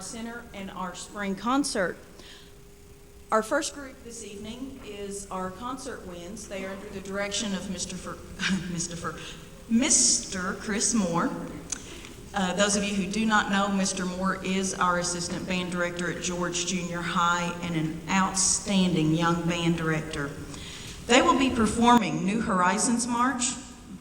Arts Center and our spring concert. Our first group this evening is our concert winds. They are under the direction of Mr. Chris Moore. Those of you who do not know, Mr. Moore is our assistant band director at George Junior High and an outstanding young band director. They will be performing New Horizons March,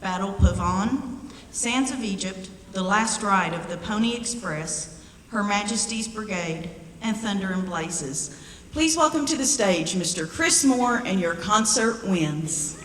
Battle Pavon, Sands of Egypt, The Last Ride of the Pony Express, Her Majesty's Brigade, and Thunder and Blazes. Please welcome to the stage Mr. Chris Moore and your concert winds.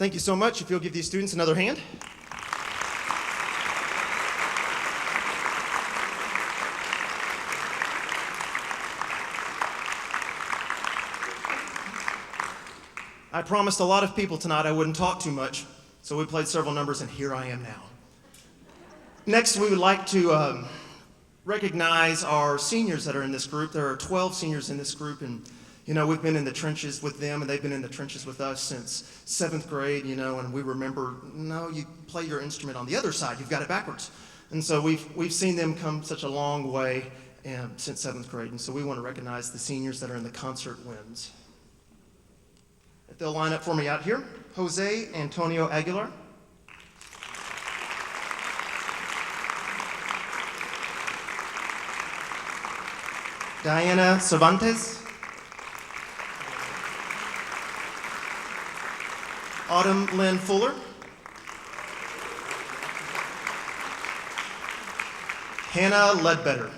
Thank you so much. If you'll give these students another hand. I promised a lot of people tonight I wouldn't talk too much, so we played several numbers, and here I am now. Next, we would like to recognize our seniors that are in this group. There are 12 seniors in this group, and we've been in the trenches with them, and they've been in the trenches with us since 7th grade, and we remember, no, you play your instrument on the other side, you've got it backwards. And so we've seen them come such a long way since 7th grade, and so we want to recognize the seniors that are in the concert winds. If they'll line up for me out here, Jose Antonio Aguilar. Diana Cervantes. Autumn Lynn Fuller. Hannah Ledbetter.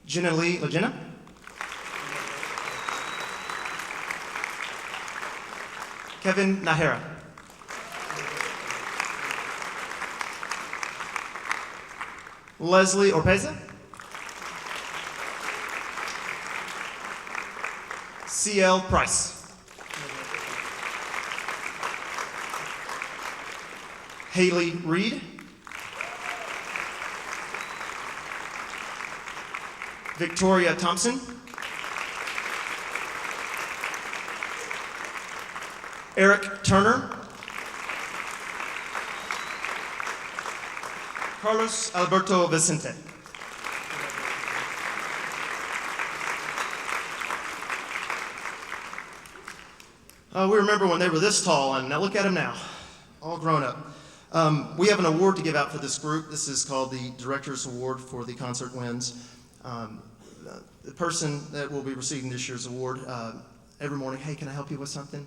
Jenna Lee Legena. Kevin Nahara. Leslie Orpeza. C.L. Price. Haley Reed. Victoria Thompson. Eric Turner. Carlos Alberto Vicente. We remember when they were this tall, and now look at them now, all grown up. We have an award to give out for this group. This is called the Director's Award for the Concert Winds. The person that will be receiving this year's award, every morning, hey, can I help you with something?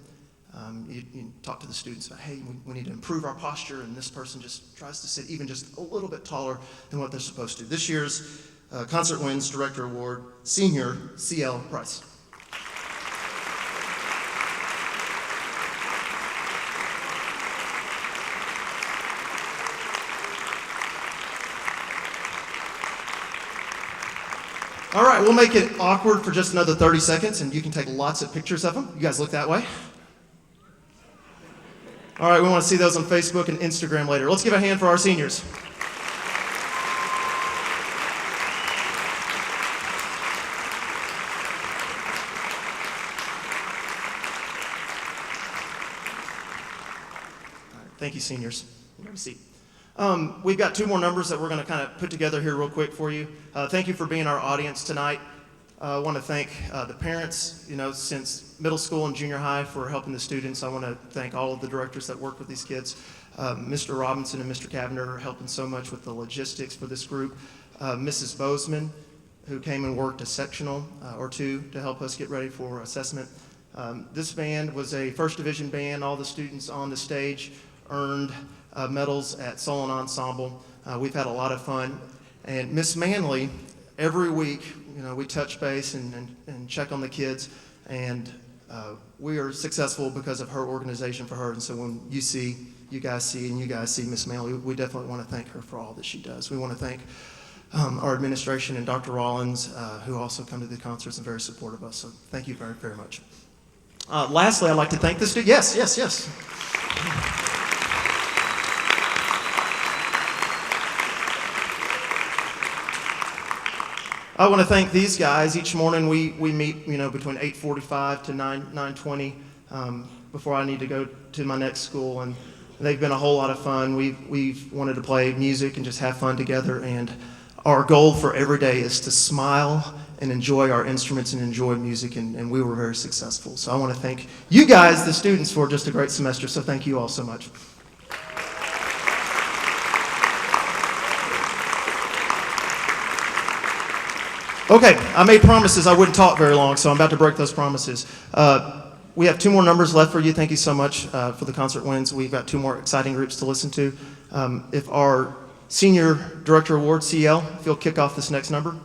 You talk to the students about, hey, we need to improve our posture, and this person just tries to sit even just a little bit taller than what they're supposed to. This year's Concert Winds Director Award, Senior C.L. Price. All right, we'll make it awkward for just another 30 seconds, and you can take lots of pictures of them. You guys look that way. All right, we want to see those on Facebook and Instagram later. Let's give a hand for our seniors. All right, thank you, seniors. Have a seat. We've got two more numbers that we're going to kind of put together here real quick for you. Thank you for being our audience tonight. I want to thank the parents, since middle school and junior high for helping the students. I want to thank all of the directors that work with these kids. Mr. Robinson and Mr. Cavender are helping so much with the logistics for this group. Mrs. Bozeman, who came and worked a sectional or two to help us get ready for assessment. This band was a first division band. All the students on the stage earned medals at solo and ensemble. We've had a lot of fun. And Miss Manley, every week, we touch base and check on the kids, and we are successful because of her organization for her. And so when you guys see Miss Manley, we definitely want to thank her for all that she does. We want to thank our administration and Dr. Rollins, who also come to the concerts and very supportive of us. So thank you very, very much. Lastly, I'd like to thank the students. Yes. I want to thank these guys. Each morning we meet, between 8:45 to 9:20 before I need to go to my next school, and they've been a whole lot of fun. We've wanted to play music and just have fun together, and our goal for every day is to smile and enjoy our instruments and enjoy music, and we were very successful. So I want to thank you guys, the students, for just a great semester, so thank you all so much. Okay, I made promises I wouldn't talk very long, so I'm about to break those promises. We have two more numbers left for you. Thank you so much for the concert wins. We've got two more exciting groups to listen to. If our Senior Director Award, CL, if you'll kick off this next number.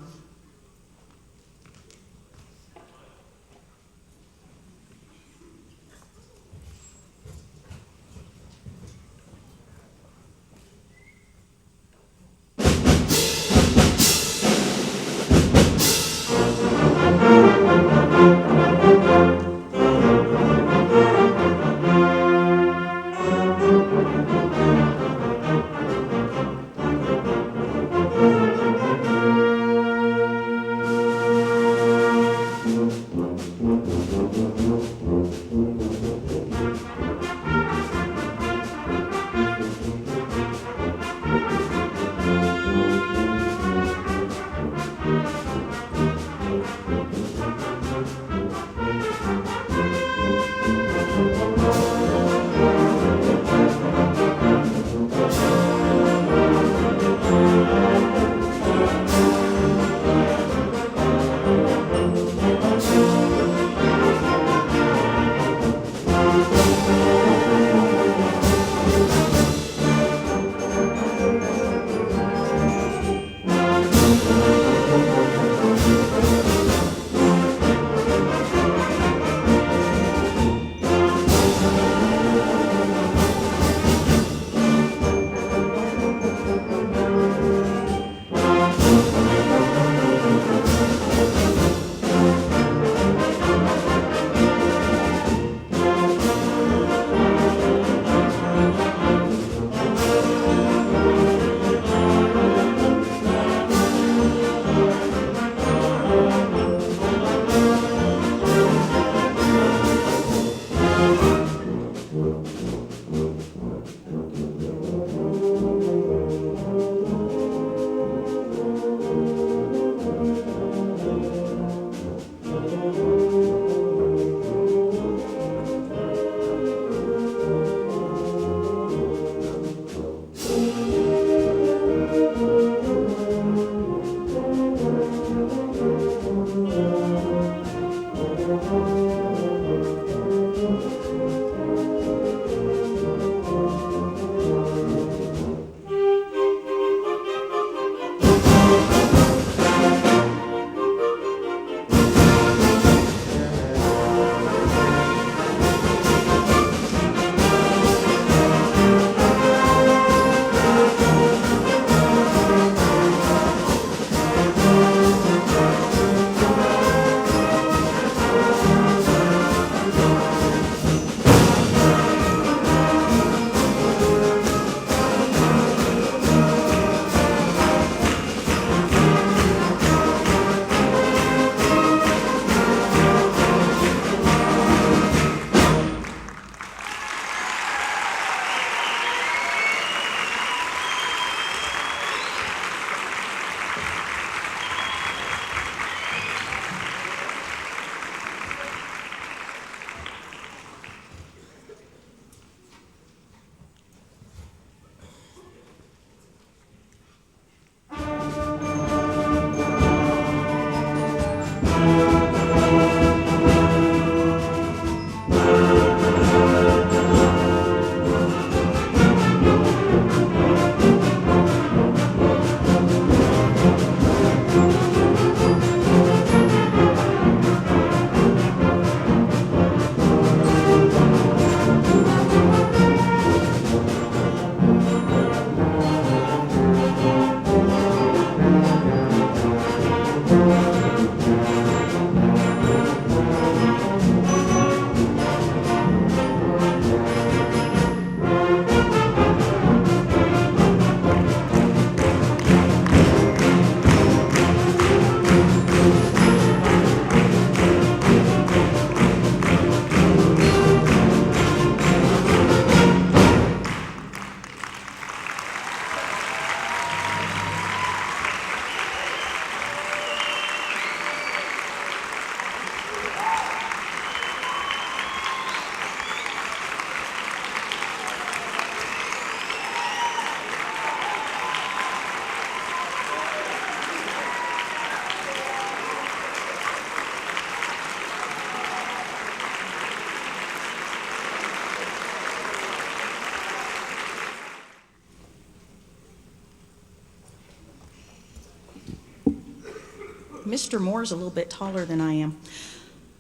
Mr. Moore's a little bit taller than I am.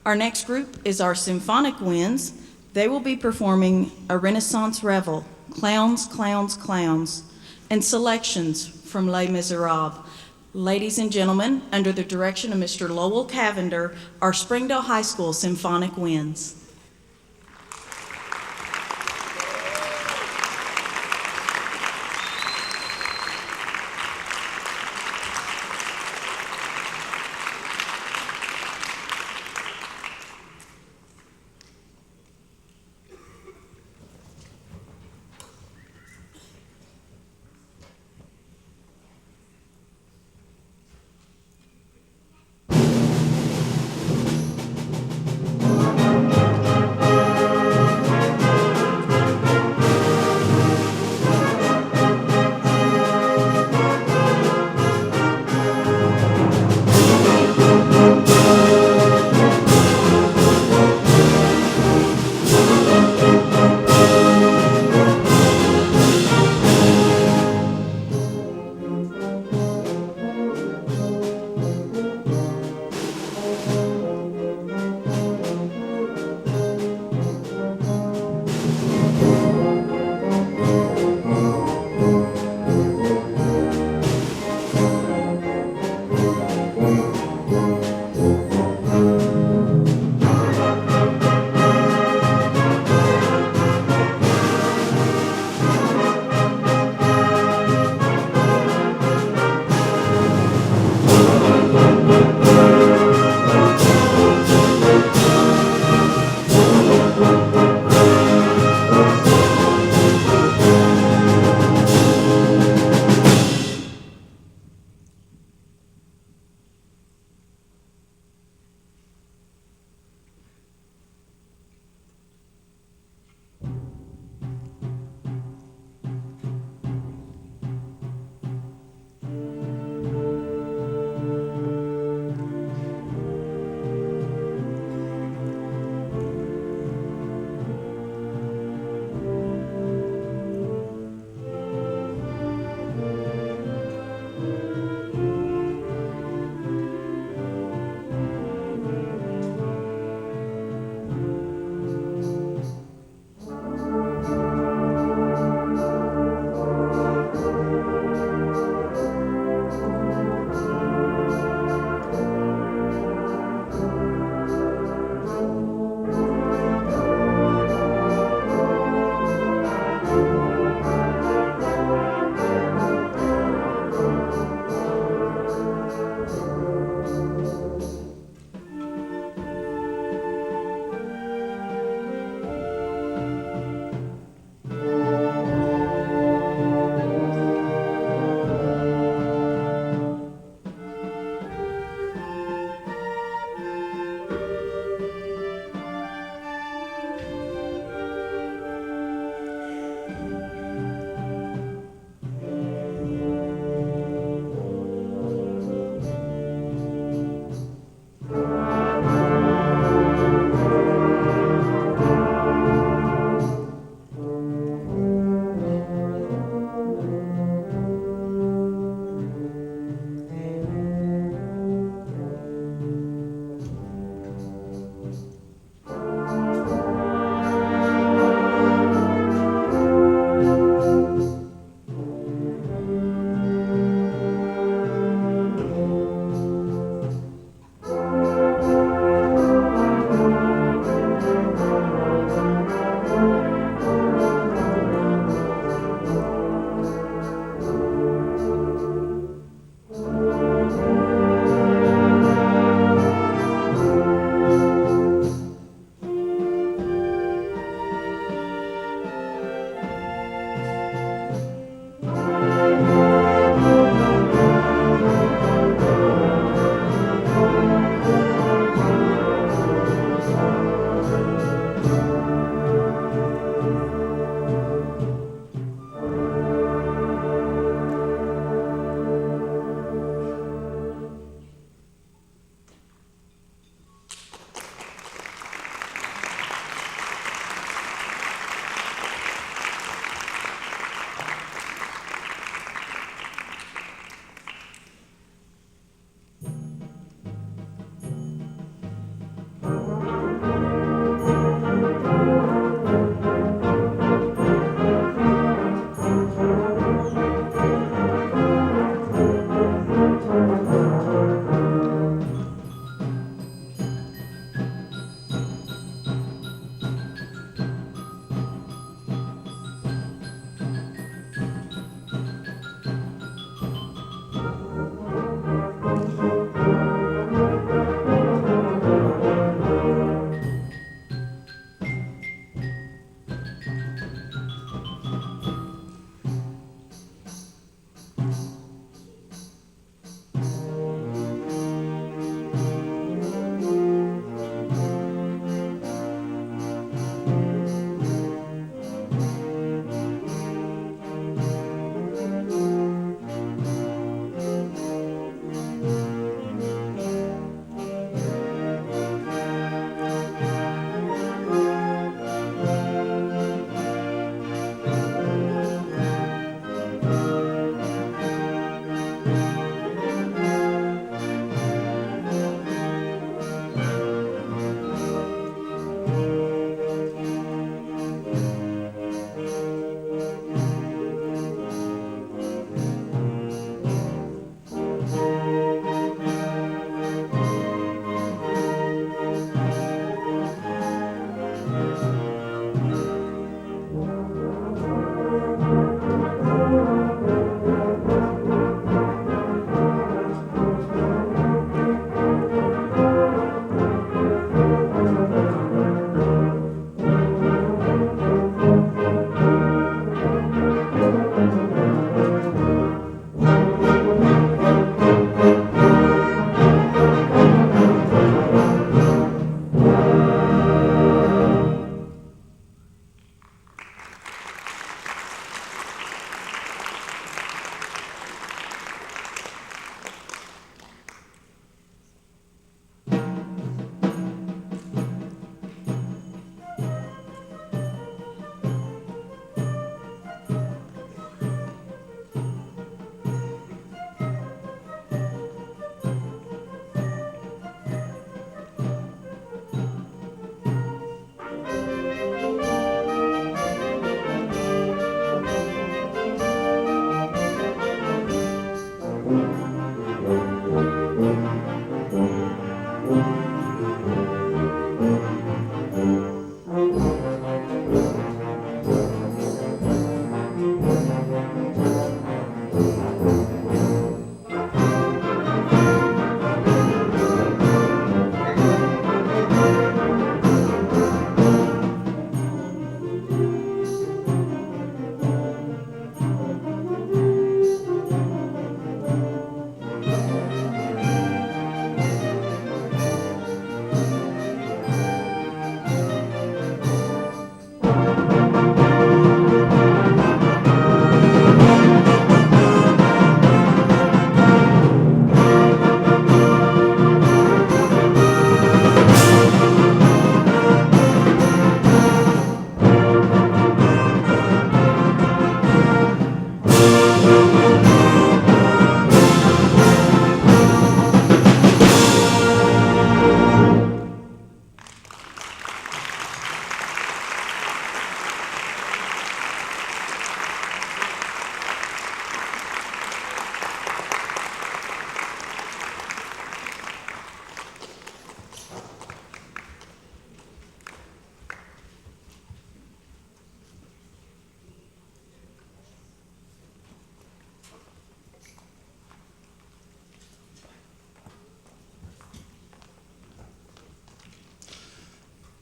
Our next group is our Symphonic Winds. They will be performing a Renaissance revel, Clowns, Clowns, Clowns, and selections from Les Miserables. Ladies and gentlemen, under the direction of Mr. Lowell Cavender, our Springdale High School Symphonic Winds.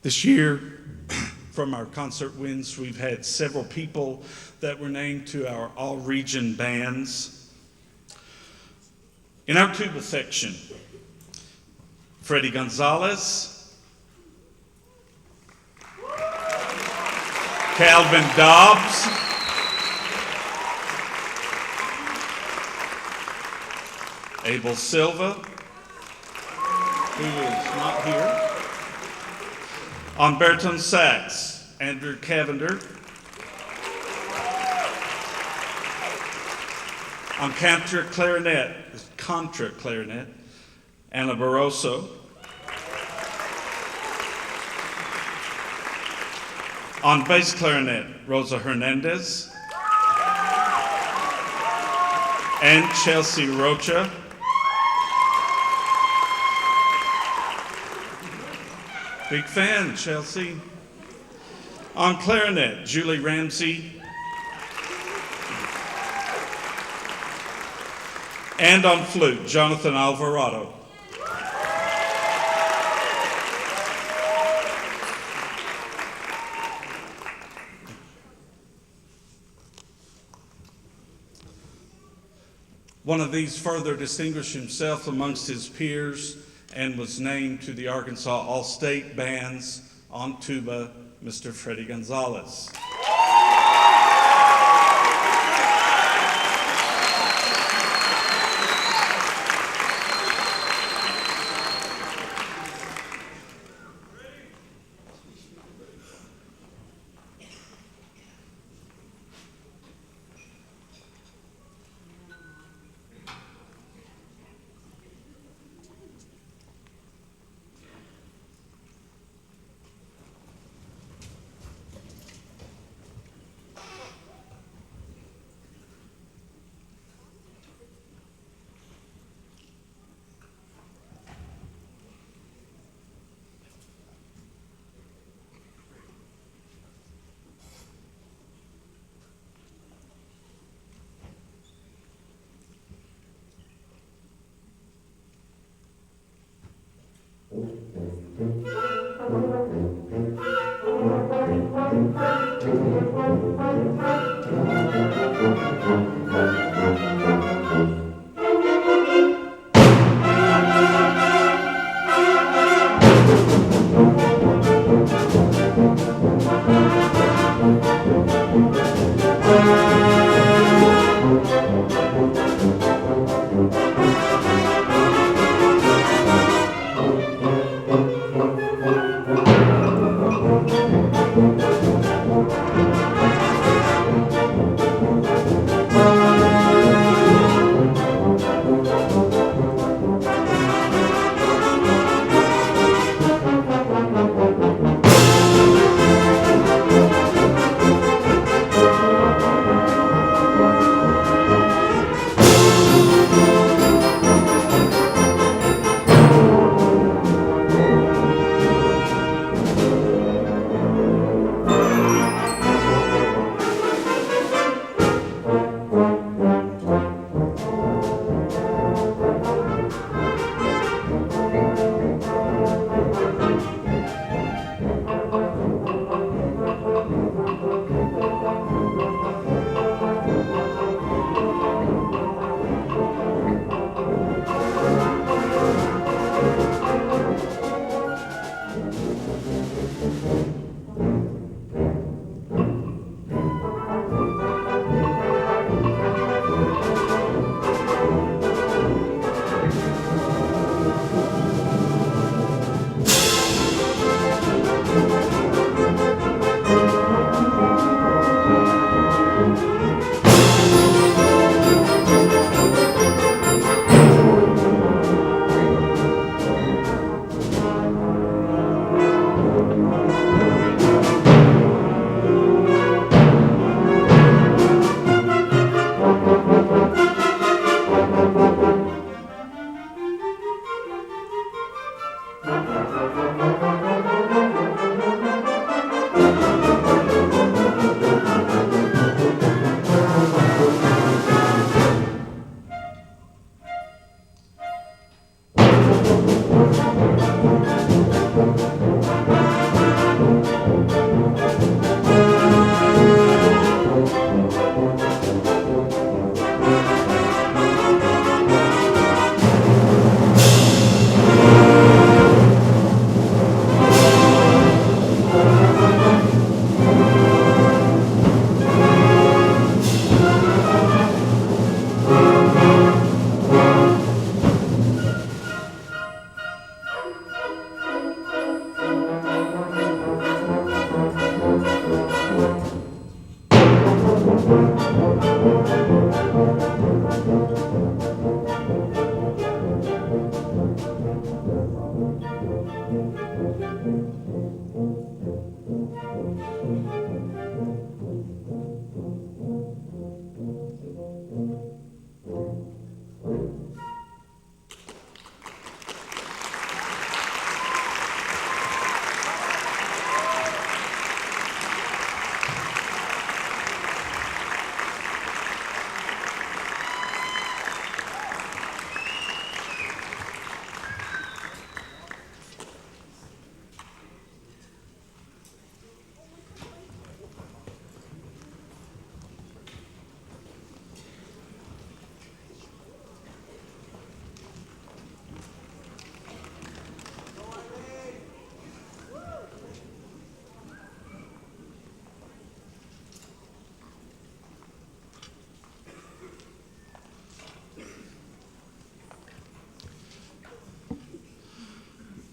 This year, from our concert wins, we've had several people that were named to our all-region bands. In our tuba section, Freddie Gonzalez, Calvin Dobbs, Abel Silva, who is not here. On baritone sax, Andrew Cavender. On contra clarinet, Anna Barroso. On bass clarinet, Rosa Hernandez. And Chelsea Rocha. Big fan, Chelsea. On clarinet, Julie Ramsey. And on flute, Jonathan Alvarado. One of these further distinguished himself amongst his peers and was named to the Arkansas All-State Bands on tuba, Mr. Freddie Gonzalez.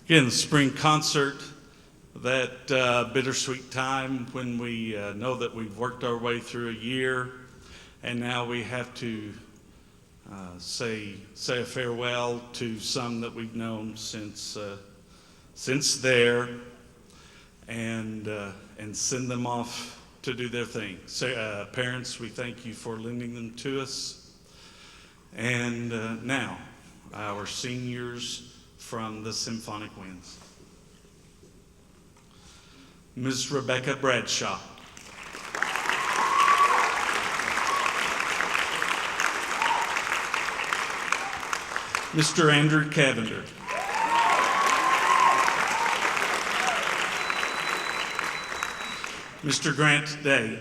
Again, the spring concert, that bittersweet time when we know that we've worked our way through a year, and now we have to say a farewell to some that we've known since there, and send them off to do their thing. So, parents, we thank you for lending them to us. And now, our seniors from the Symphonic Winds. Ms. Rebecca Bradshaw. Mr. Andrew Cavender. Mr. Grant Day.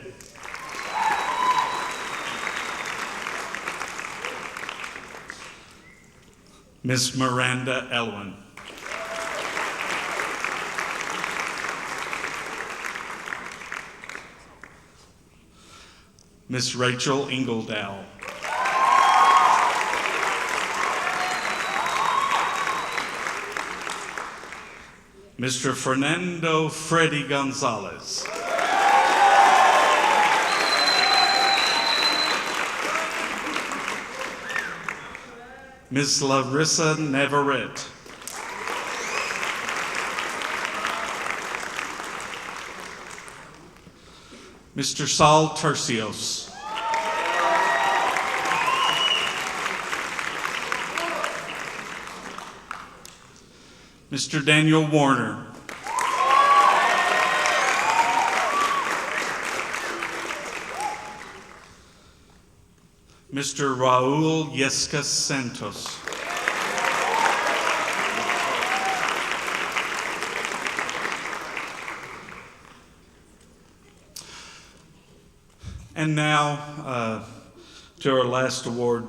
Ms. Miranda Elwin. Ms. Rachel Ingledow. Mr. Fernando Freddy Gonzalez. Ms. Larissa Navarrete. Mr. Saul Tercios. Mr. Daniel Warner. Mr. Raul Yesca Santos. And now to our last award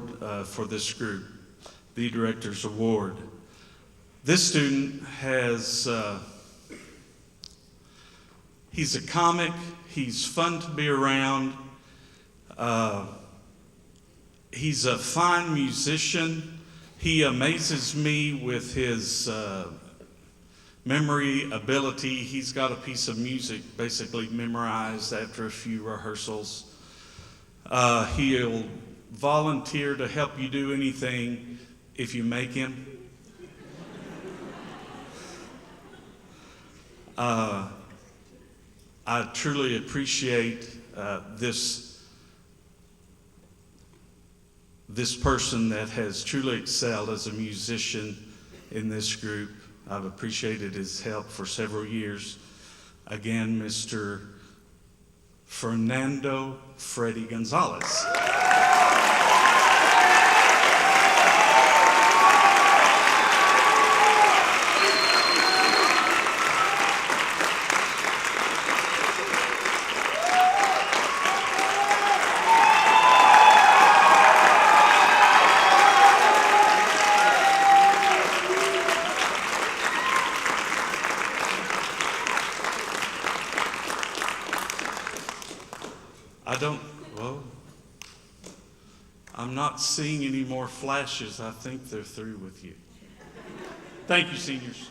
for this group, the Director's Award. This student has, he's a comic, he's fun to be around, he's a fine musician. He amazes me with his memory ability. He's got a piece of music basically memorized after a few rehearsals. He'll volunteer to help you do anything if you make him. I truly appreciate this person that has truly excelled as a musician in this group. I've appreciated his help for several years. Again, Mr. Fernando Freddy Gonzalez. I'm not seeing any more flashes. I think they're through with you. Thank you, seniors.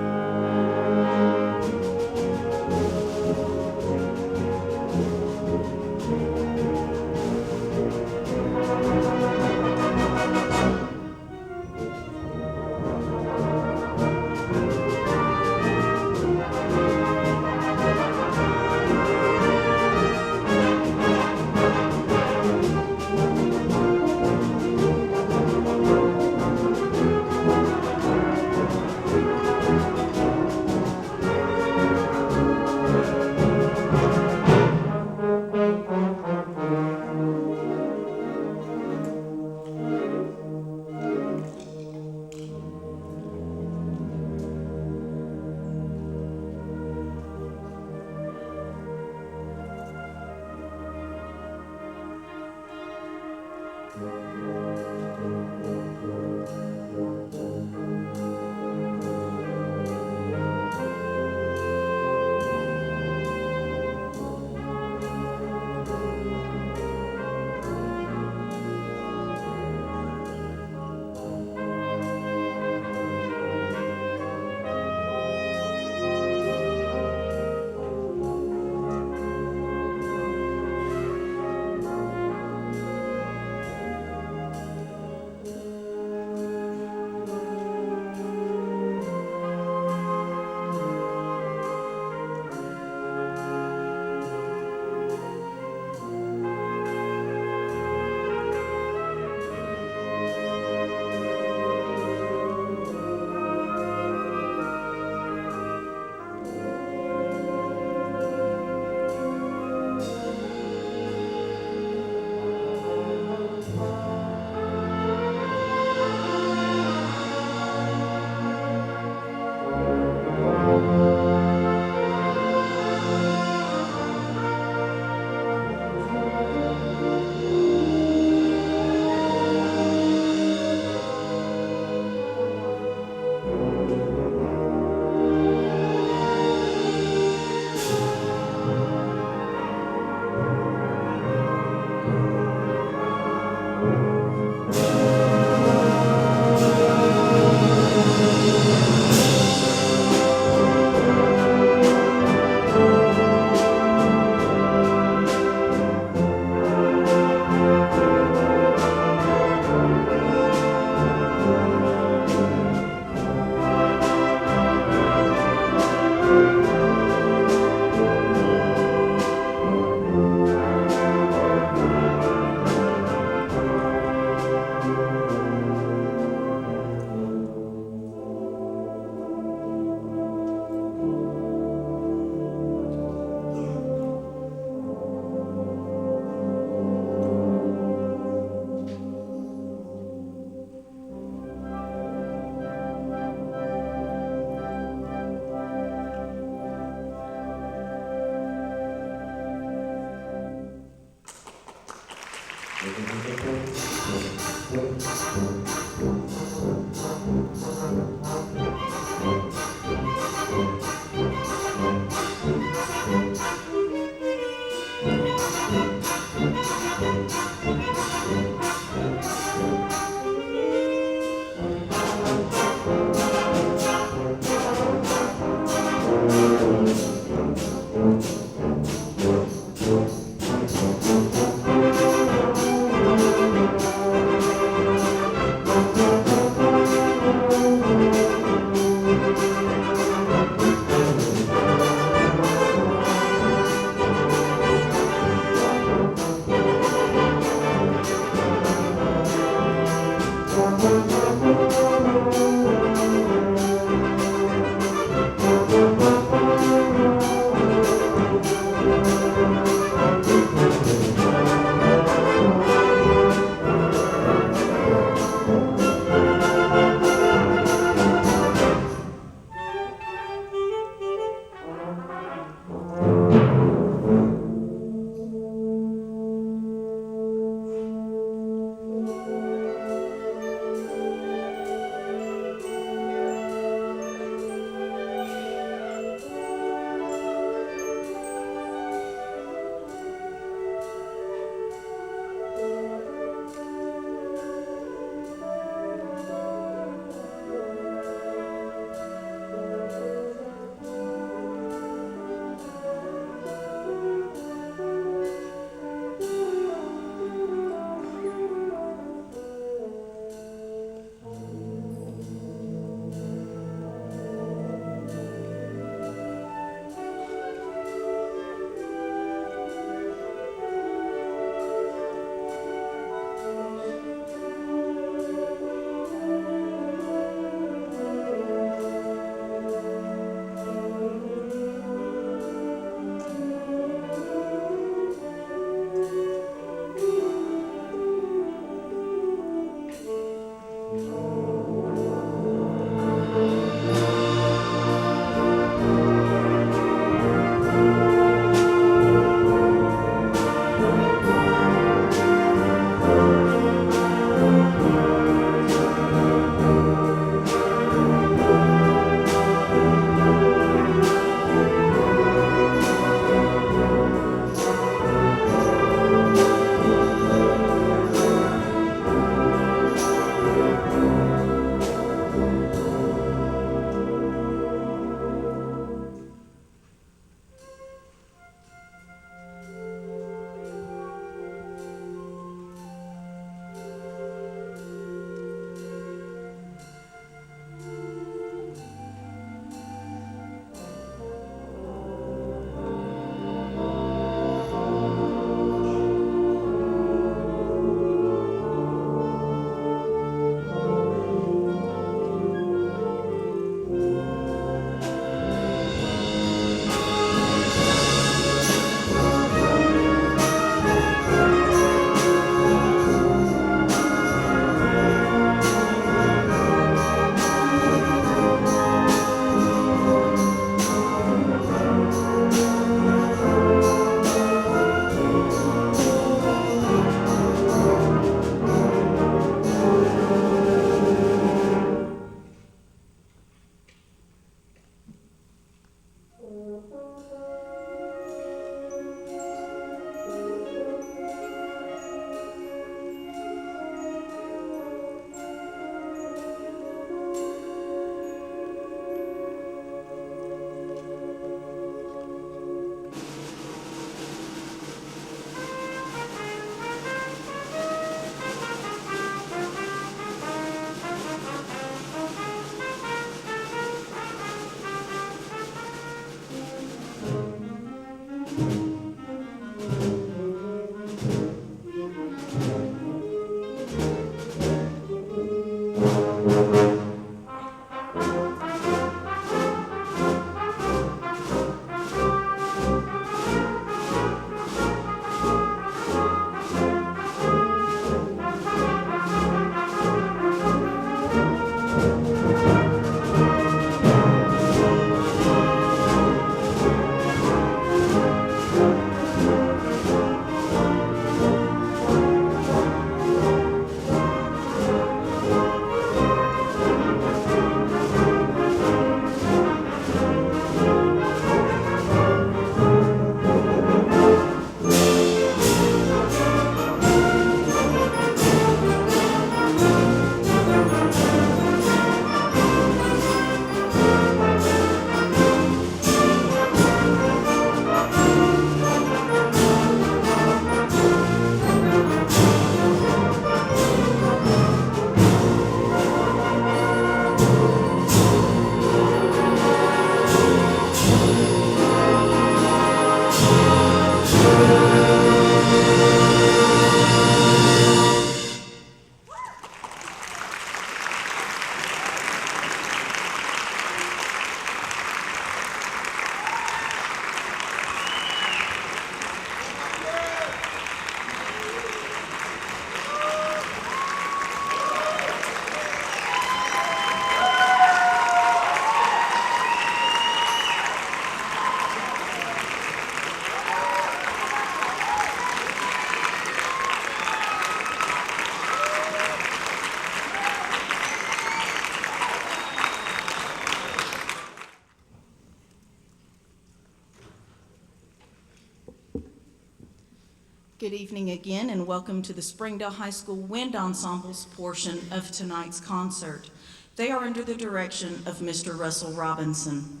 Good evening again, and welcome to the Springdale High School Wind Ensemble's portion of tonight's concert. They are under the direction of Mr. Russell Robinson.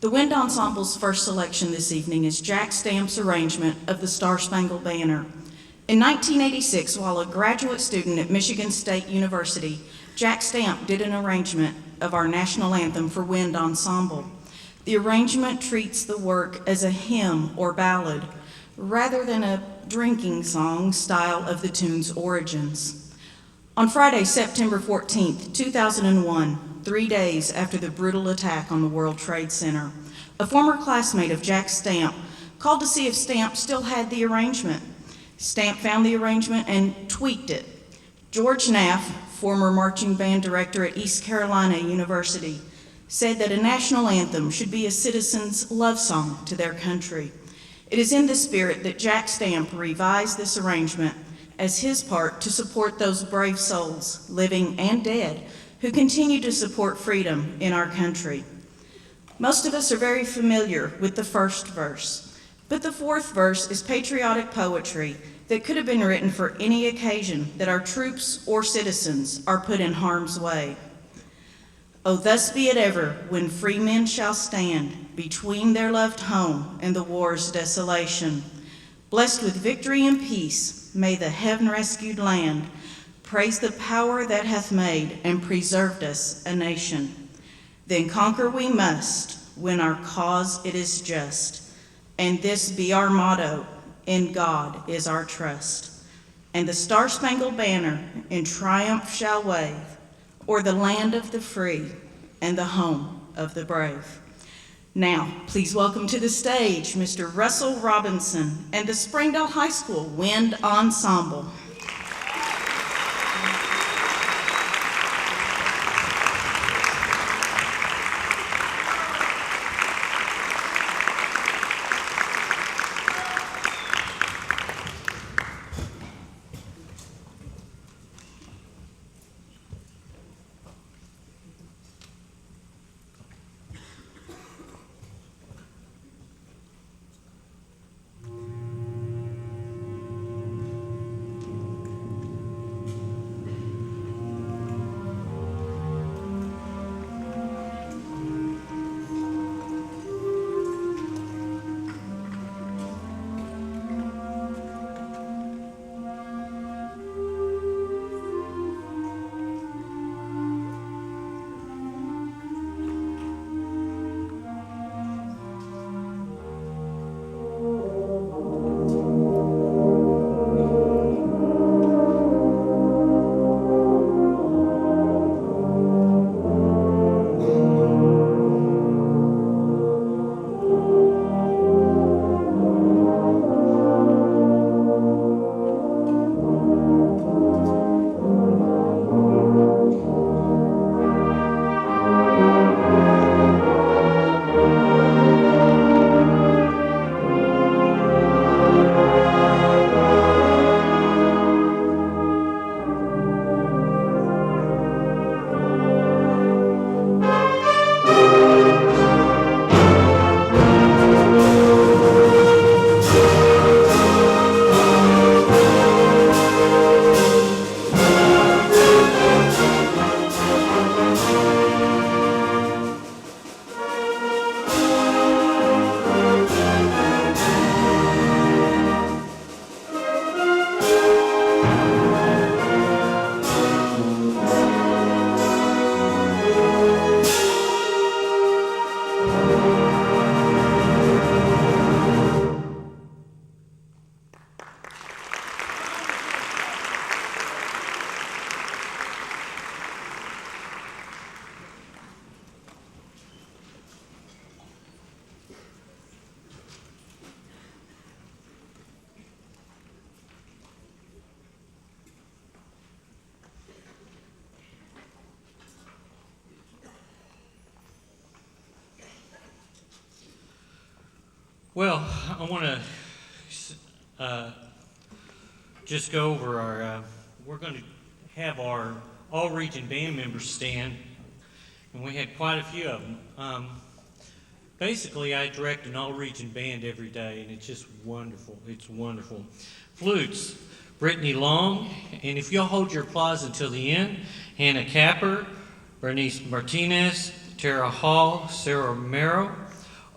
The Wind Ensemble's first selection this evening is Jack Stamp's arrangement of the Star-Spangled Banner. In 1986, while a graduate student at Michigan State University, Jack Stamp did an arrangement of our national anthem for wind ensemble. The arrangement treats the work as a hymn or ballad, rather than a drinking song style of the tune's origins. On Friday, September 14th, 2001, 3 days after the brutal attack on the World Trade Center, a former classmate of Jack Stamp called to see if Stamp still had the arrangement. Stamp found the arrangement and tweaked it. George Knaff, former marching band director at East Carolina University, said that a national anthem should be a citizen's love song to their country. It is in this spirit that Jack Stamp revised this arrangement as his part to support those brave souls, living and dead, who continue to support freedom in our country. Most of us are very familiar with the first verse, but the fourth verse is patriotic poetry that could have been written for any occasion that our troops or citizens are put in harm's way. Oh, thus be it ever, when free men shall stand between their loved home and the war's desolation. Blessed with victory and peace, may the heaven-rescued land praise the power that hath made and preserved us a nation. Then conquer we must, when our cause it is just, and this be our motto, in God is our trust. And the Star-Spangled Banner in triumph shall wave, or the land of the free and the home of the brave. Now, please welcome to the stage Mr. Russell Robinson and the Springdale High School Wind Ensemble. Well, I want to just go over our, we're going to have our all-region band members stand, and we had quite a few of them. basically, I direct an all-region band every day, and it's just wonderful. It's wonderful. Flutes, Brittany Long, and if you'll hold your applause until the end, Hannah Capper, Bernice Martinez, Tara Hall, Sarah Romero.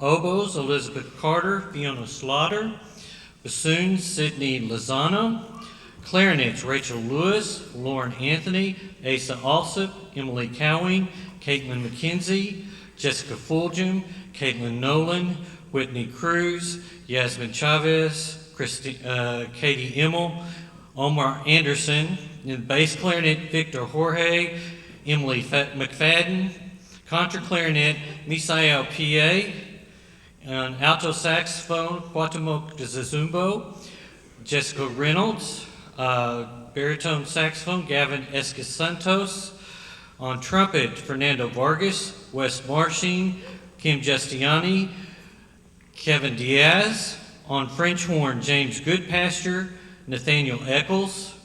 Oboes, Elizabeth Carter, Fiona Slaughter. Bassoons, Sydney Lozano. Clarinets, Rachel Lewis, Lauren Anthony, Asa Alsop, Emily Cowing, Caitlin McKenzie, Jessica Fulgham, Caitlin Nolan, Whitney Cruz, Yasmin Chavez, Katie Immel, Omar Anderson, and bass clarinet, Victor Jorge, Emily McFadden, contra clarinet, Misael P.A., and alto saxophone, Cuauhtemoc Zazumbo, Jessica Reynolds, baritone saxophone, Gavin Escasantos, on trumpet, Fernando Vargas, Wes Marshing, Kim Justiani, Kevin Diaz, on French horn, James Goodpasture, Nathaniel Eccles,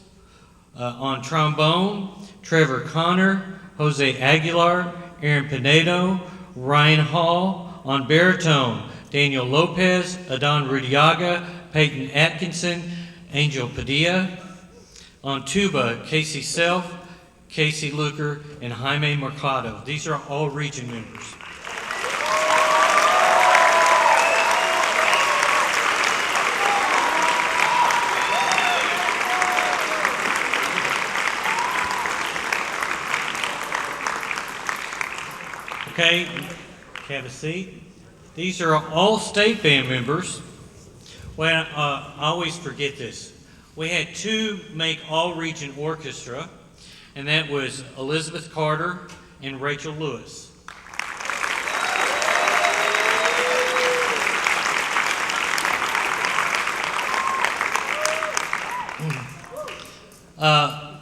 on trombone, Trevor Connor, Jose Aguilar, Aaron Pinedo, Ryan Hall, on baritone, Daniel Lopez, Adon Rudiaga, Peyton Atkinson, Angel Padilla, on tuba, Casey Self, Casey Luker, and Jaime Mercado. These are all region members. Okay, have a seat. These are all state band members. Well, I always forget this. We had two make all-region orchestra, and that was Elizabeth Carter and Rachel Lewis.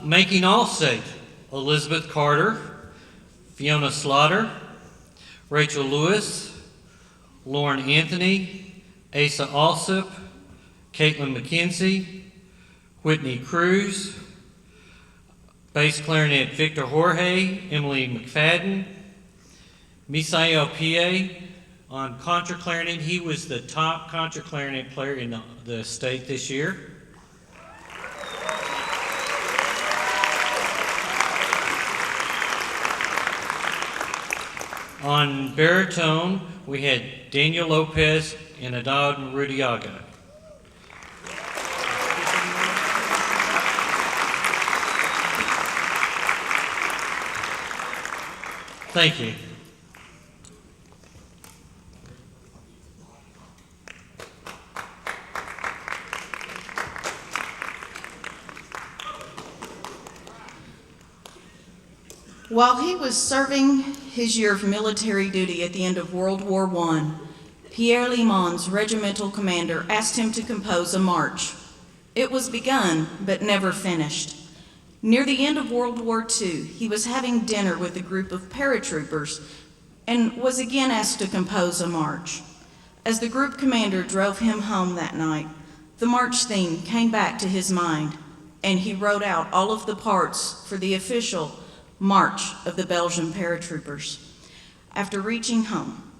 Making all state, Elizabeth Carter, Fiona Slaughter, Rachel Lewis, Lauren Anthony, Asa Alsop, Caitlin McKenzie, Whitney Cruz, bass clarinet Victor Jorge, Emily McFadden, Misael P.A. on contra clarinet. He was the top contra clarinet player in the state this year. On baritone, we had Daniel Lopez and Adon Rudiaga. Thank you. While he was serving his year of military duty at the end of World War I, Pierre Limon's regimental commander asked him to compose a march. It was begun, but never finished. Near the end of World War II, he was having dinner with a group of paratroopers and was again asked to compose a march. As the group commander drove him home that night, the march theme came back to his mind, and he wrote out all of the parts for the official March of the Belgian paratroopers. After reaching home,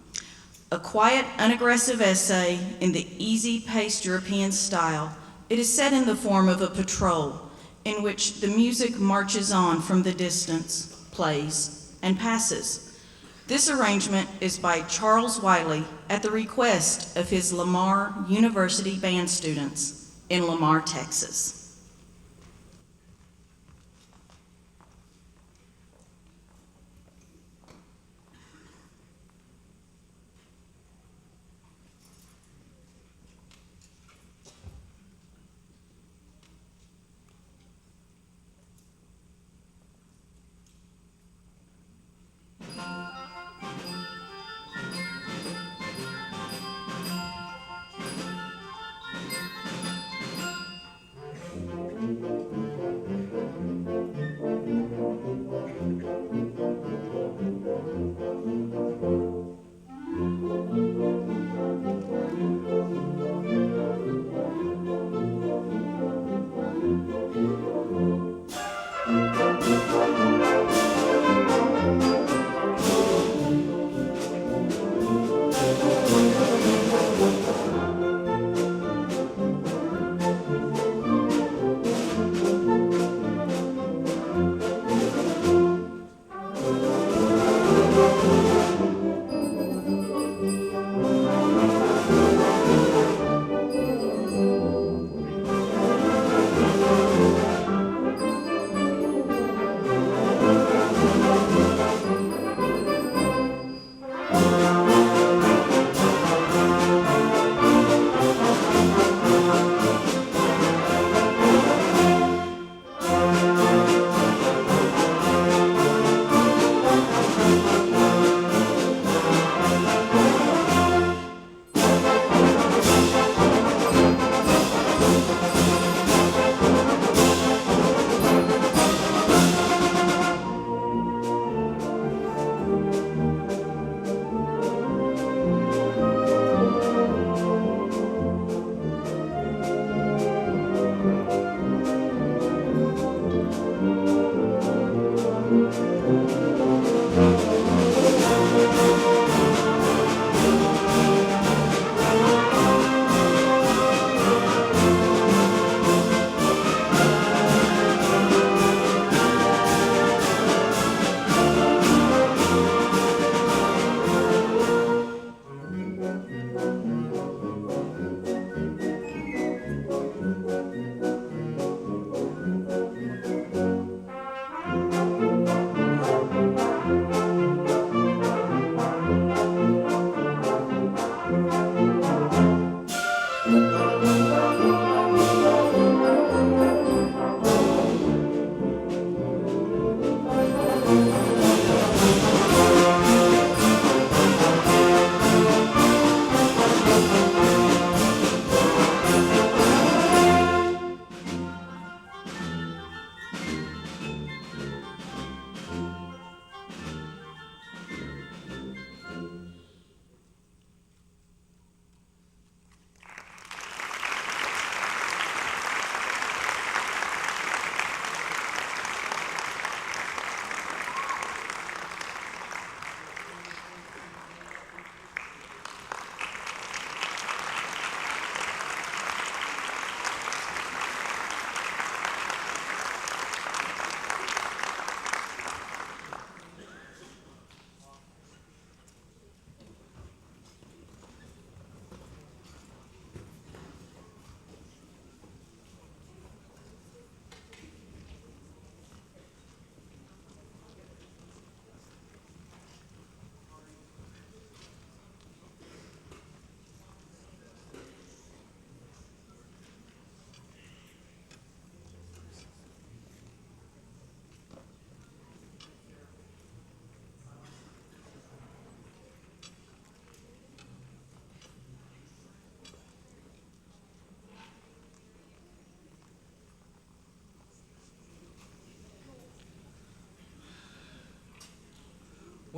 a quiet, unaggressive essay in the easy-paced European style, it is set in the form of a patrol in which the music marches on from the distance, plays, and passes. This arrangement is by Charles Wiley at the request of his Lamar University band students in Lamar, Texas.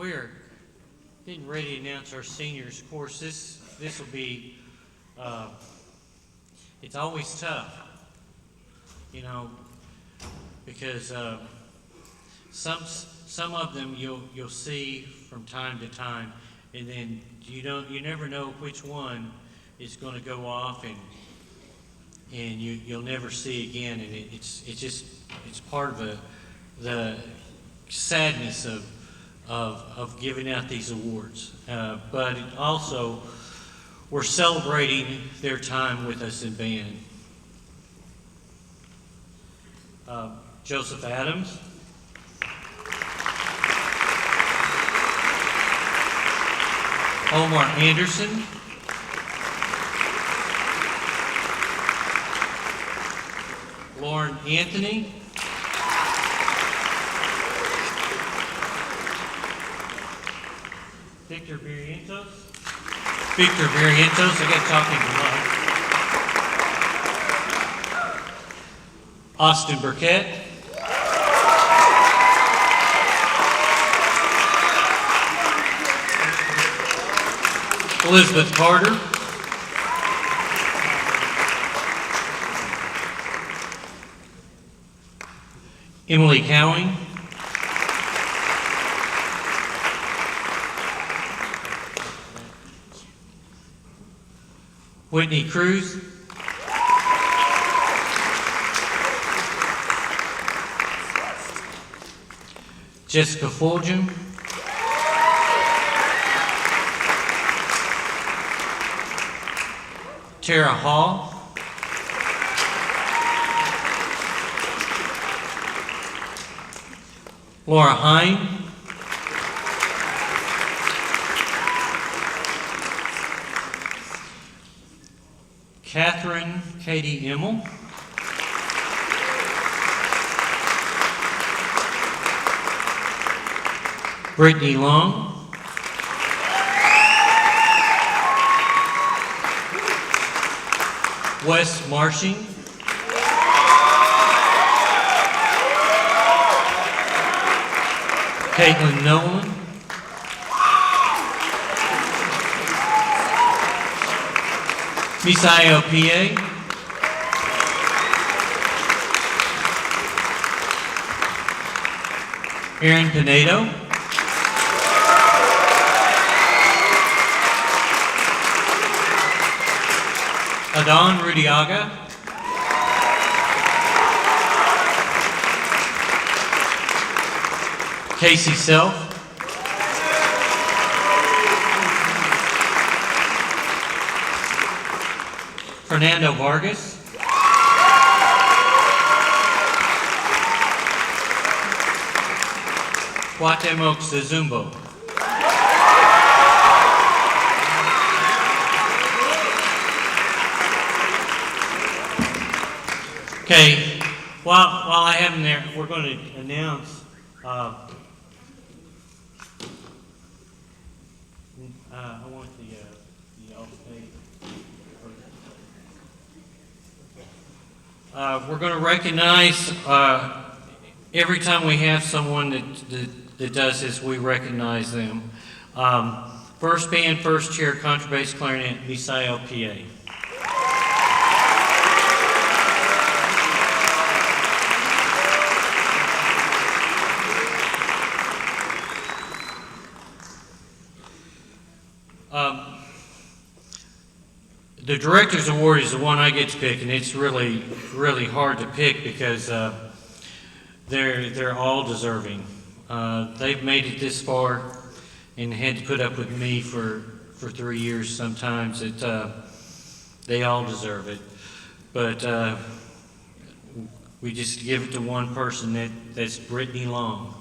we're getting ready to announce our seniors. Of course, this will be, it's always tough, you know, because some of them you'll see from time to time, and then you never know which one is going to go off, and you'll never see again, and it's part of the sadness of giving out these awards, but it also we're celebrating their time with us in band. Joseph Adams, Omar Anderson, Lauren Anthony, Victor Barrientos. Victor Barrientos, I got talking to Mike. Austin Burkett. Elizabeth Carter. Emily Cowing. Whitney Cruz. Jessica Fulgham. Tara Hall. Laura Hine. Catherine Katie Emmel. Brittany Long. Wes Marshing. Caitlin Nolan. Misael PA. Aaron Pinedo. Adon Rudiaga. Casey Self. Fernando Vargas. Cuauhtemoc Zumbo. Okay, while I have them there, we're going to announce I want the we're going to recognize every time we have someone that does this, we recognize them. First band, first chair, contrabass, clarinet, Misael PA. The Director's Award is the one I get to pick, and it's really, really hard to pick because they're all deserving. They've made it this far and had to put up with me for 3 years sometimes. They all deserve it. But we just give it to one person, that's Brittany Long.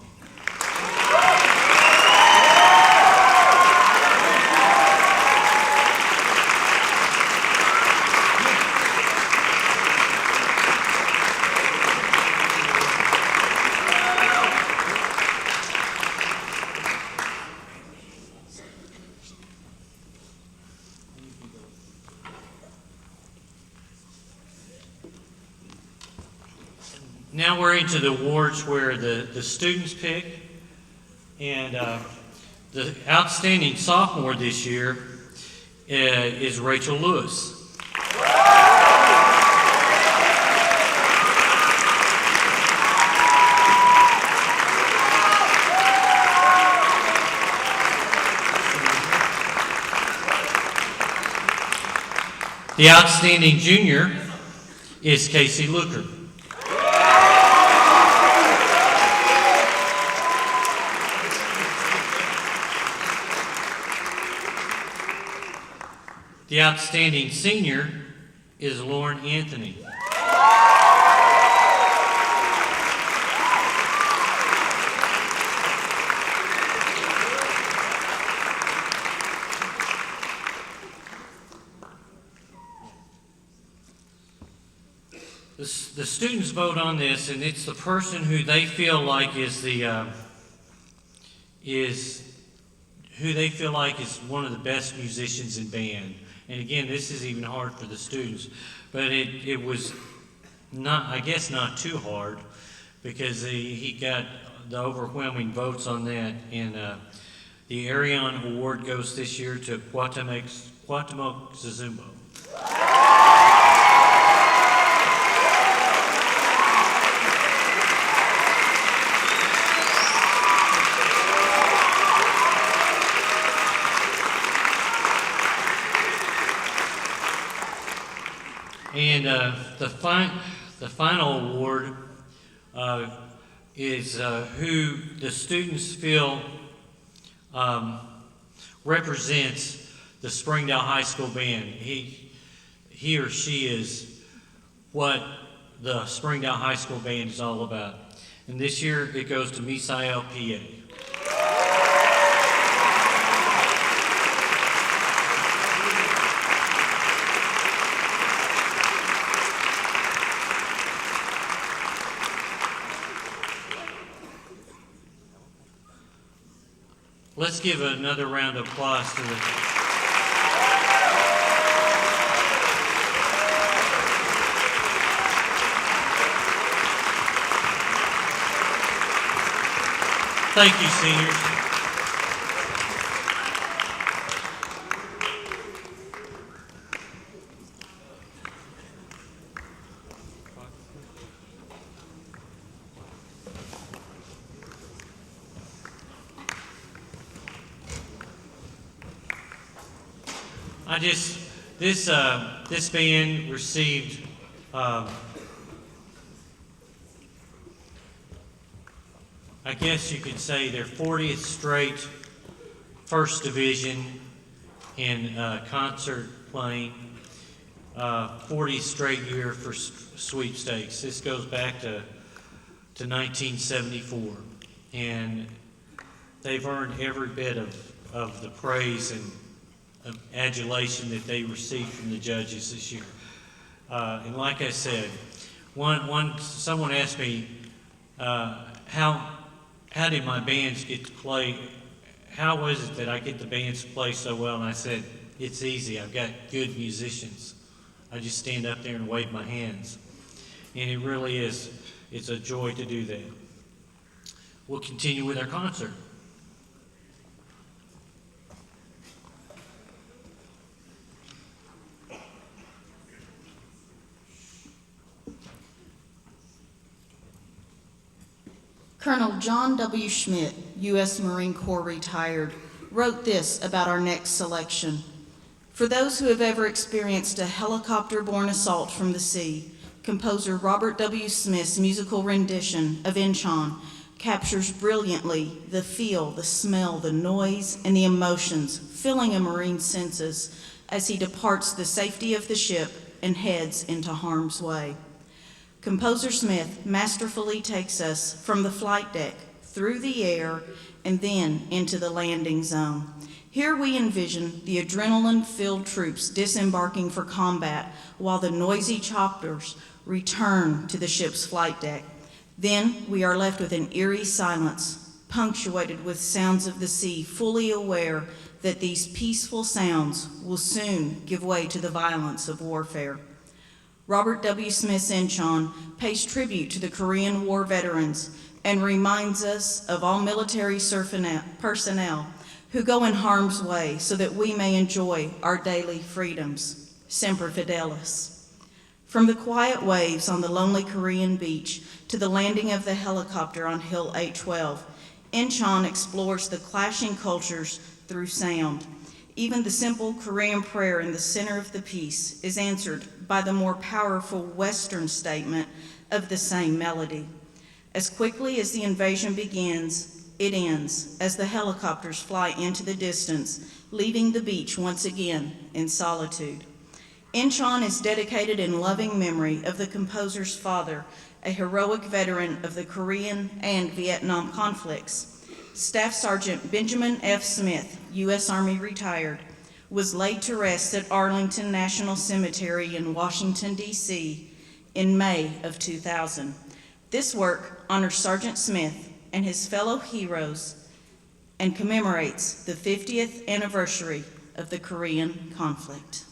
Now we're into the awards where the students pick, and The outstanding sophomore this year is Rachel Lewis. The outstanding junior is Casey Looker. The outstanding senior is Lauren Anthony. The students vote on this, and it's the person who they feel like is one of the best musicians in band. And again, this is even hard for the students, but it was not, I guess, not too hard, because he got the overwhelming votes on that. And the Arion Award goes this year to Cuauhtemoc Zazumbo. And the final award is who the students feel represents the Springdale High School Band. He or she is what the Springdale High School Band is all about. And this year it goes to Misael PA. Let's give another round of applause to the... Thank you, seniors. This band received I guess you could say their 40th straight first division in concert playing, 40th straight year for sweepstakes. This goes back to 1974, and they've earned every bit of the praise and adulation that they received from the judges this year. And like I said, someone asked me, how did my bands get to play? How was it that I get the bands to play so well? And I said, it's easy. I've got good musicians. I just stand up there and wave my hands. And it really is, it's a joy to do that. We'll continue with our concert. Colonel John W. Schmidt, U.S. Marine Corps retired, wrote this about our next selection. For those who have ever experienced a helicopter-borne assault from the sea, composer Robert W. Smith's musical rendition of Inchon captures brilliantly the feel, the smell, the noise, and the emotions filling a Marine's senses as he departs the safety of the ship and heads into harm's way. Composer Smith masterfully takes us from the flight deck, through the air, and then into the landing zone. Here we envision the adrenaline-filled troops disembarking for combat while the noisy choppers return to the ship's flight deck. Then we are left with an eerie silence, punctuated with sounds of the sea, fully aware that these peaceful sounds will soon give way to the violence of warfare. Robert W. Smith's Inchon pays tribute to the Korean War veterans and reminds us of all military personnel who go in harm's way so that we may enjoy our daily freedoms. Semper Fidelis. From the quiet waves on the lonely Korean beach to the landing of the helicopter on Hill 812, Incheon explores the clashing cultures through sound. Even the simple Korean prayer in the center of the piece is answered by the more powerful Western statement of the same melody. As quickly as the invasion begins, it ends as the helicopters fly into the distance, leaving the beach once again in solitude. Incheon is dedicated in loving memory of the composer's father, a heroic veteran of the Korean and Vietnam conflicts. Staff Sergeant Benjamin F. Smith, U.S. Army retired, was laid to rest at Arlington National Cemetery in Washington, D.C. in May of 2000. This work honors Sergeant Smith and his fellow heroes and commemorates the 50th anniversary of the Korean conflict.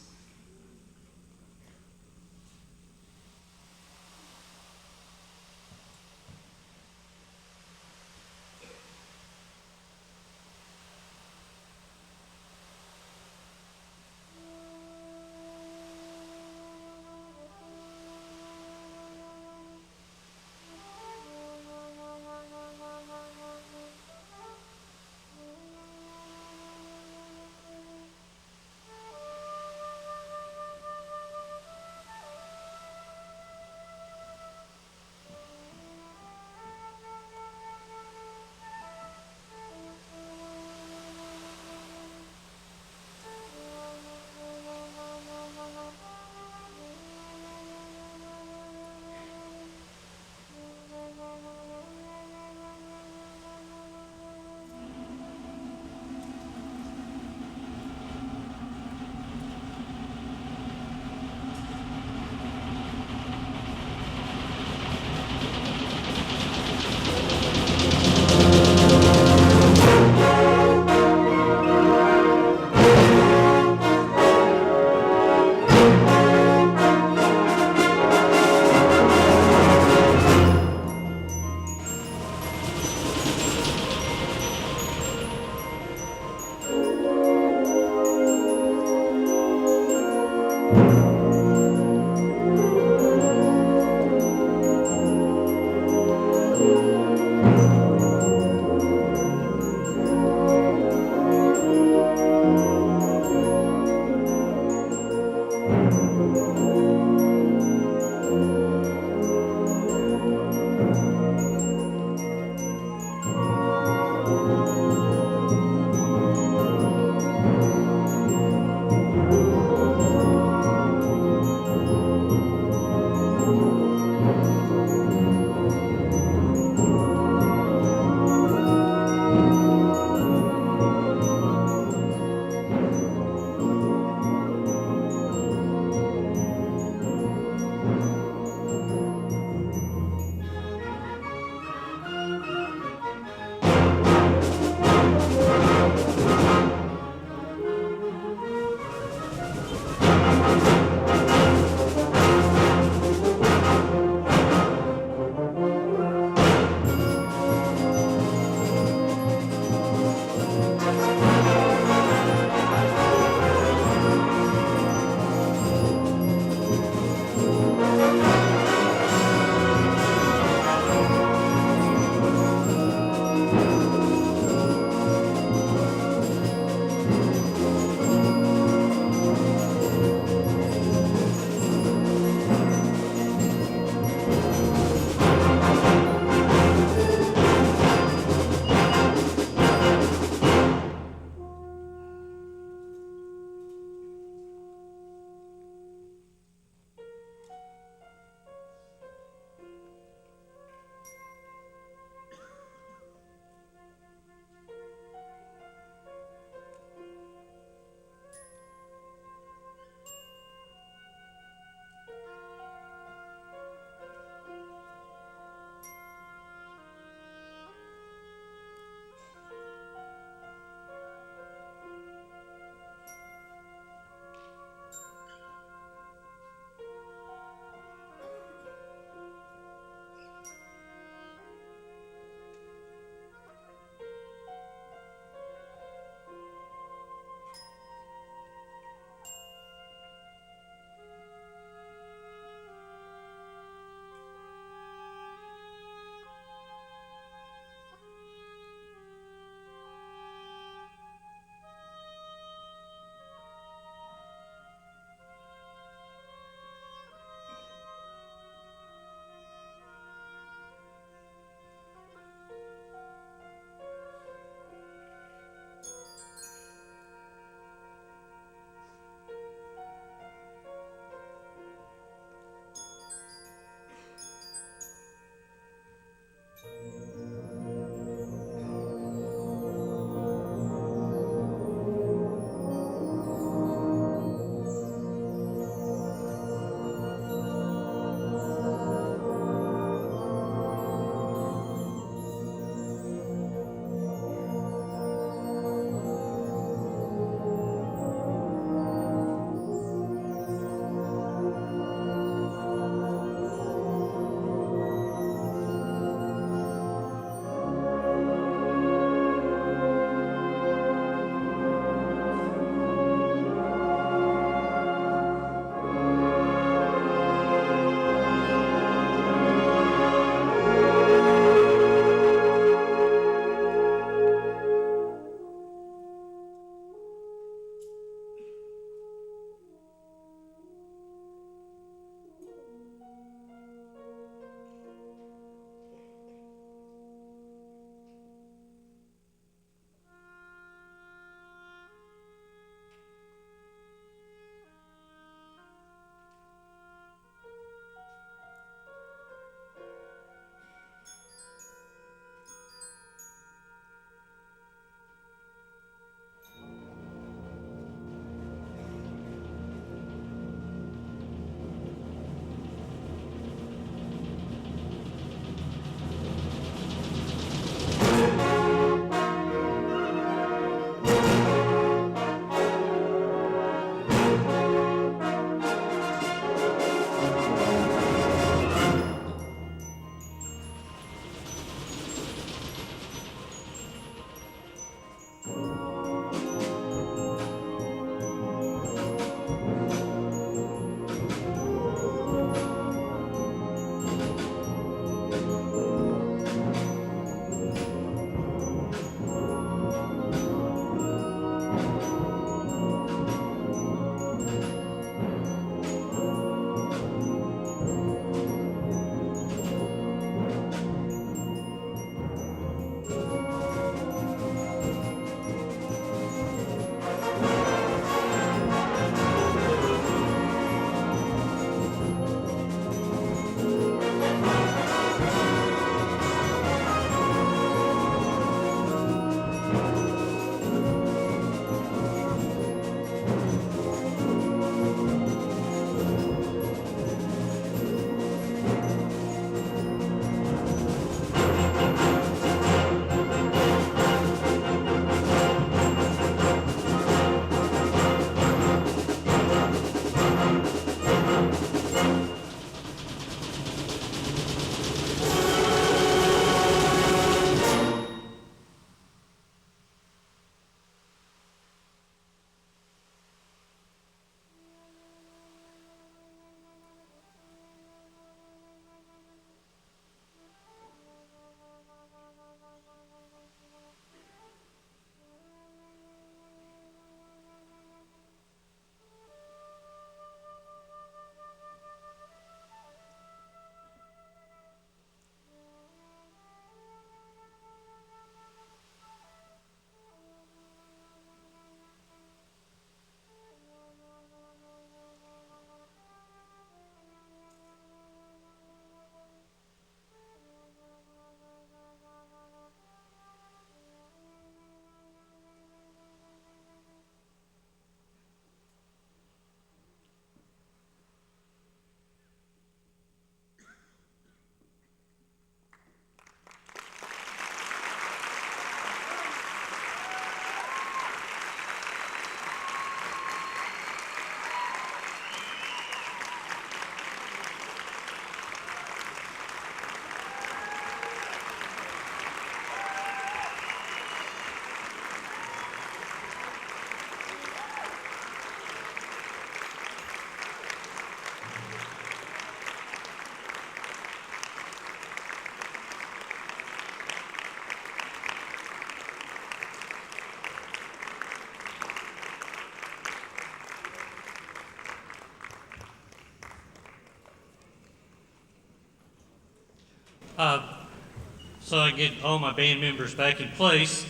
So I get all my band members back in place.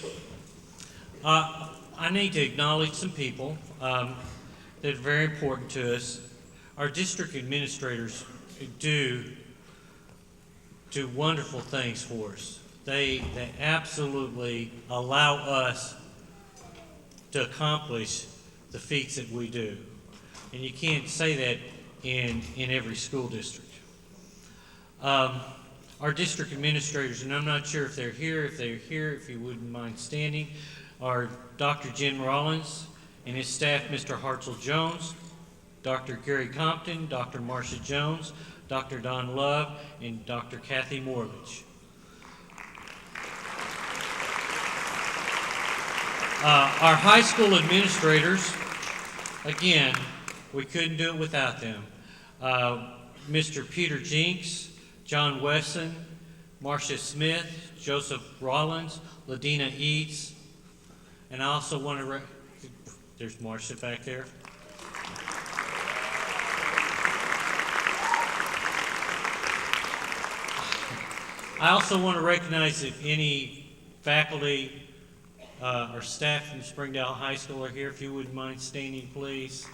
I need to acknowledge some people that are very important to us. Our district administrators do wonderful things for us. They absolutely allow us to accomplish the feats that we do. And you can't say that in every school district. Our district administrators, and I'm not sure if they're here, if you wouldn't mind standing, are Dr. Jen Rollins and his staff, Mr. Hartzell Jones, Dr. Gary Compton, Dr. Marcia Jones, Dr. Don Love, and Dr. Kathy Morledge. Our high school administrators, again, we couldn't do it without them. Mr. Peter Jinks, John Wesson, Marcia Smith, Joseph Rollins, Ladina Eads, and I also want to, there's Marcia back there. I also want to recognize if any faculty or staff from Springdale High School are here, if you wouldn't mind standing, please.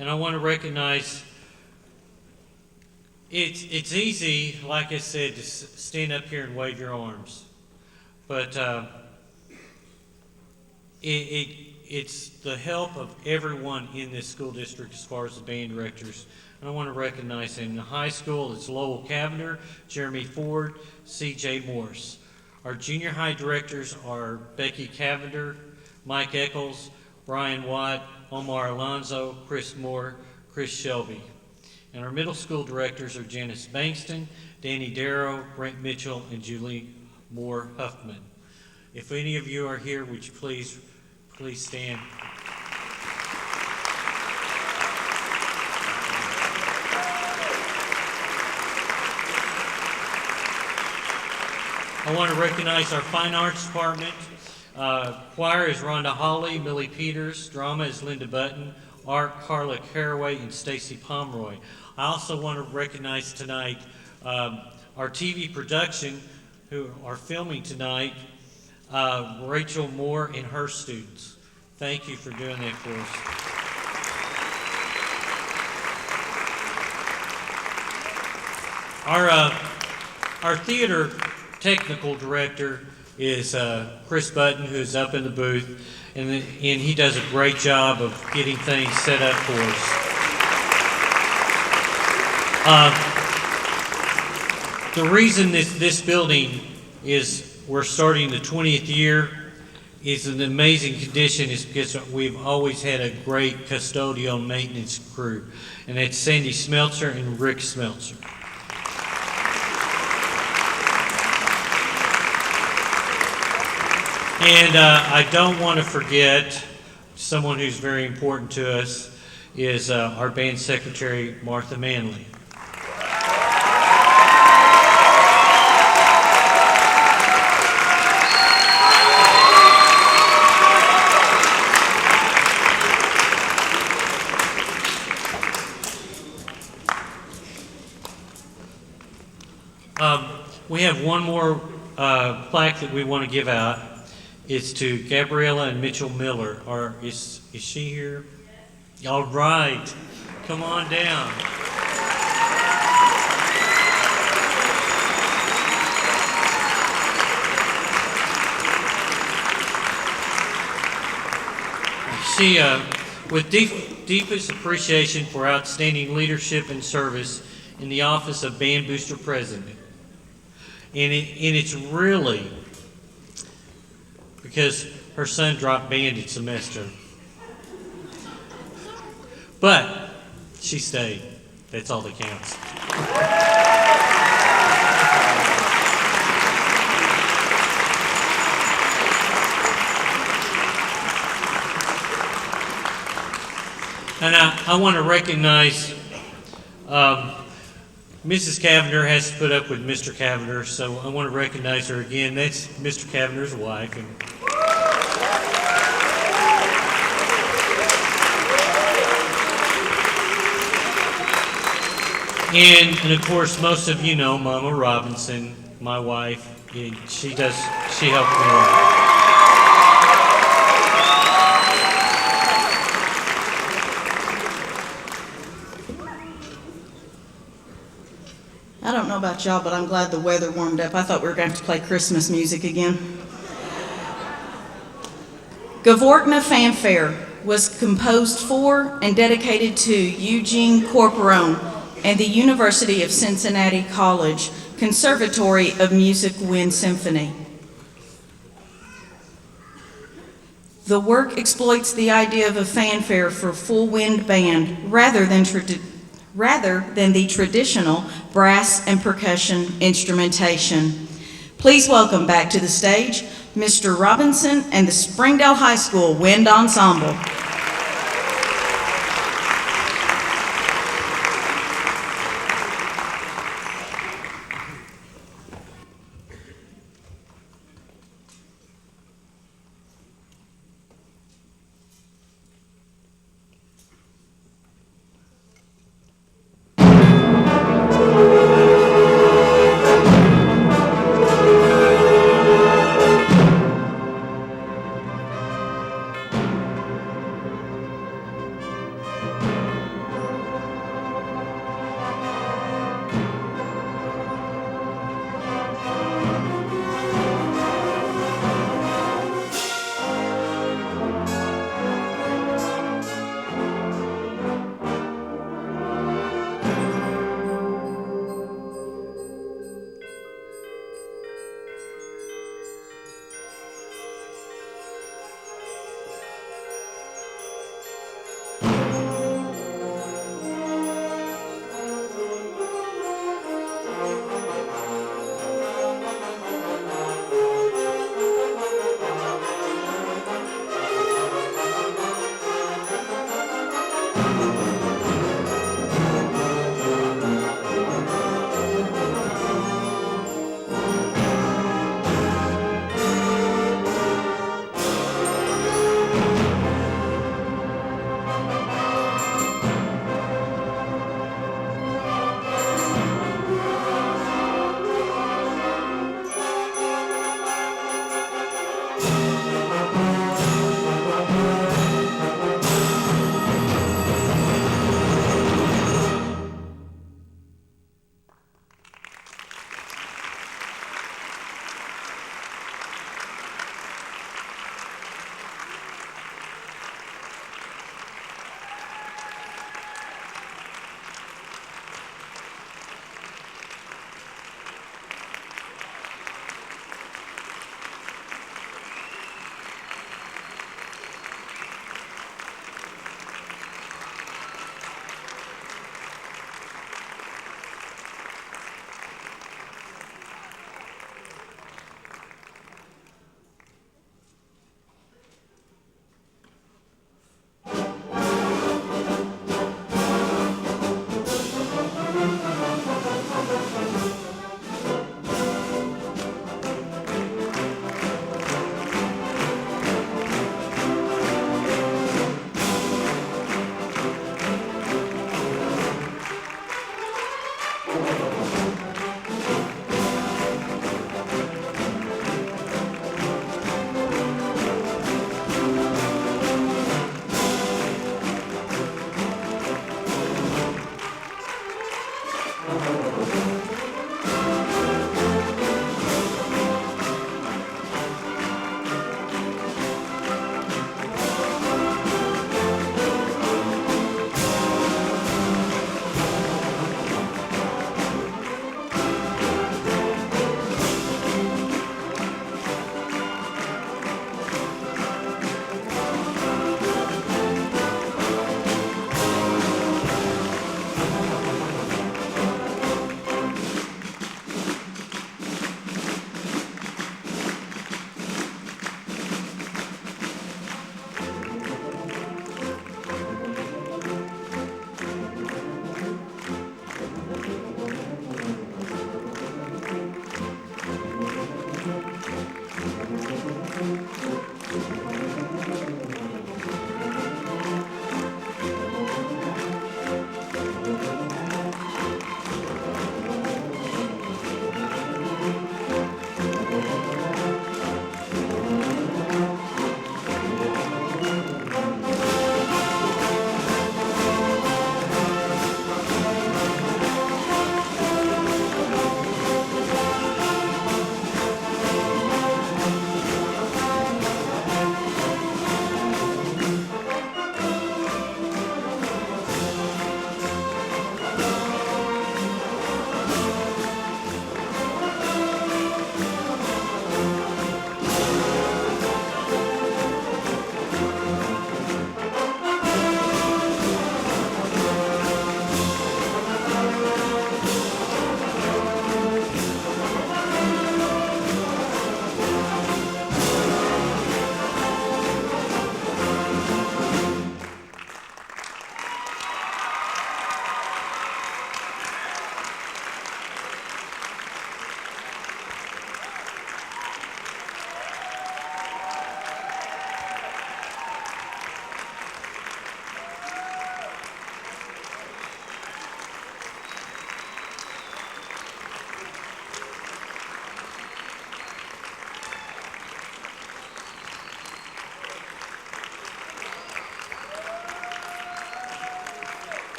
And I want to recognize it's easy, like I said, to stand up here and wave your arms, but it's the help of everyone in this school district as far as the band directors. And I want to recognize in the high school, it's Lowell Cavender, Jeremy Ford, C.J. Morse. Our junior high directors are Becky Cavender, Mike Eccles, Brian Watt, Omar Alonzo, Chris Moore, Chris Shelby. And our middle school directors are Janice Bankston, Danny Darrow, Brent Mitchell, and Julie Moore Huffman. If any of you are here, would you please stand. I want to recognize our fine arts department. Choir is Rhonda Hawley, Millie Peters. Drama is Linda Button, art Carla Caraway, and Stacy Pomeroy. I also want to recognize tonight our TV production who are filming tonight, Rachel Moore and her students. Thank you for doing that for us. Our theater technical director is Chris Button, who's up in the booth, and he does a great job of getting things set up for us. The reason this building is we're starting the 20th year is in amazing condition is because we've always had a great custodial maintenance crew, and that's Sandy Smeltzer and Rick Smeltzer. And I don't want to forget someone who's very important to us is our band secretary, Martha Manley. We have one more plaque that we want to give out. It's to Gabriella and Mitchell Miller. Is she here? All right. Come on down. She, with deepest appreciation for outstanding leadership and service in the office of Band Booster President. And it's really because her son dropped banded semester. But she stayed. That's all that counts. And I want to recognize Mrs. Cavender has to put up with Mr. Cavender, so I want to recognize her again. That's Mr. Cavender's wife. And of course, most of you know Mama Robinson, my wife. And she helps me a lot. I don't know about y'all, but I'm glad the weather warmed up. I thought we were going to have to play Christmas music again. Gavorkna Fanfare was composed for and dedicated to Eugene Corporone and the University of Cincinnati College Conservatory of Music Wind Symphony. The work exploits the idea of a fanfare for full wind band rather than the traditional brass and percussion instrumentation. Please welcome back to the stage Mr. Robinson and the Springdale High School Wind Ensemble.